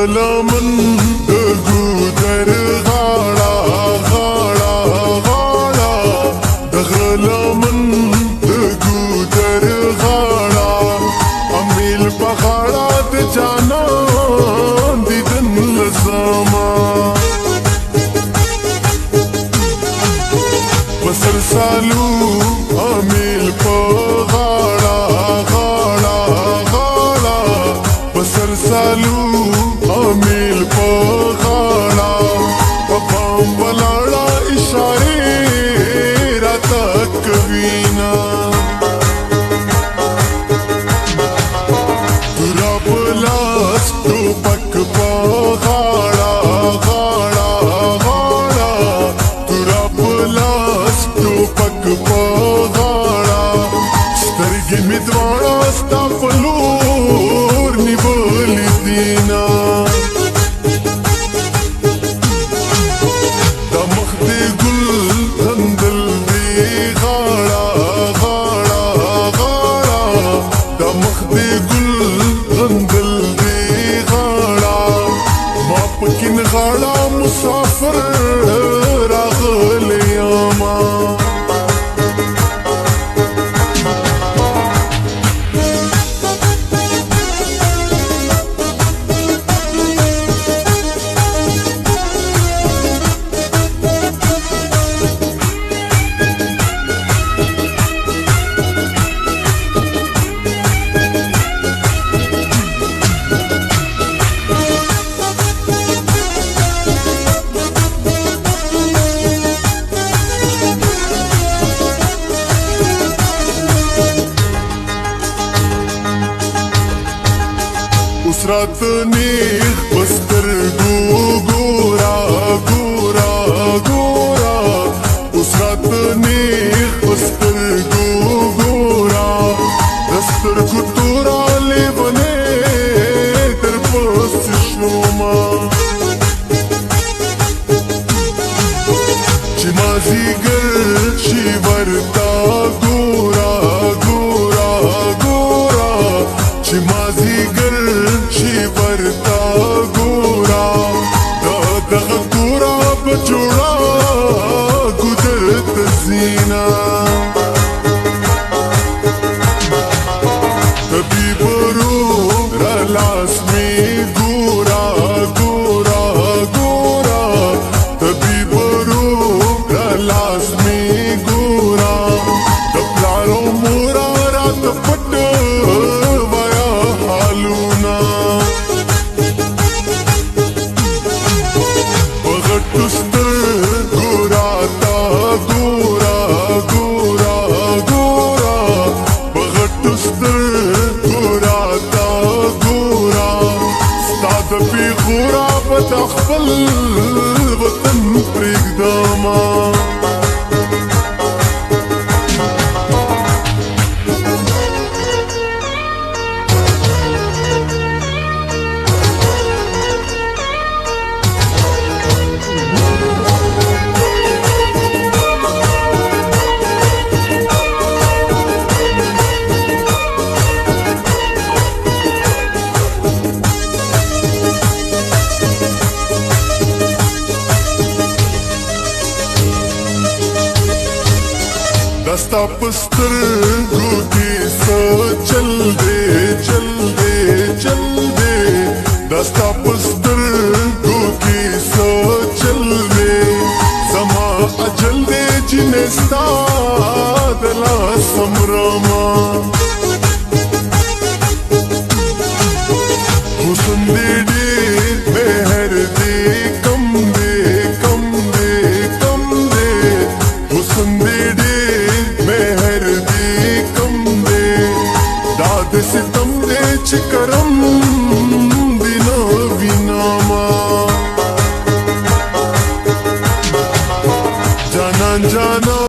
دغلمن دګودر غاړه غاړه غاړه دغلمن دګودر غاړه امیل په غاړه د جانان دیدن لزما بسر سالو امیل په غاړه غاړه غاړه بسر سالو امیل په غاړه په پام ولاړه اشارې راته کوینا تورا په لاس ټوپک په غاړه غاړه غاړه تورا په لاس ټوپک په غاړه سترګې مې دواړه ستا په لور نیولې دینا دا مخ دې ګل غندل دی غاړه غاړه غاړه دا مخ دې ګل غندل دی غاړه ما پکې غاړه مسافر راغلی یما اوس رات نیغ پسترګو ګورا ګورا ګورا اوس رات نیغ پسترګو ګورا دسترګو تورا لیونه تر پوس شوما چې مازیګر شي ورتا ګورا ګورا ګورا چې مازیګر شي ورتا ګورا دغه ګورا بجوړا ګدرت زینا طبیب رو رالاس می ګورا ګورا ګورا طبیب رو رالاس می ګورا د پلارو مورا رات پټ ویا حالونا بغټستر ګورا تا ګورا ګورا ګورا بغټستر ګورا تا ګورا ستاد پی غورا په خپل وطن پرېږدما दस्ता पस्तर गोगी सो चल दे चल दे चल दे दस्ता पस्तर गोगी सो चल दे समा अचल दे जिनेस्ता दला समरमा हुसन दे दे मेहर दे कम दे कम दे कम दे हुसन दे मेहर दी कम दे दाद सितम दे चिकर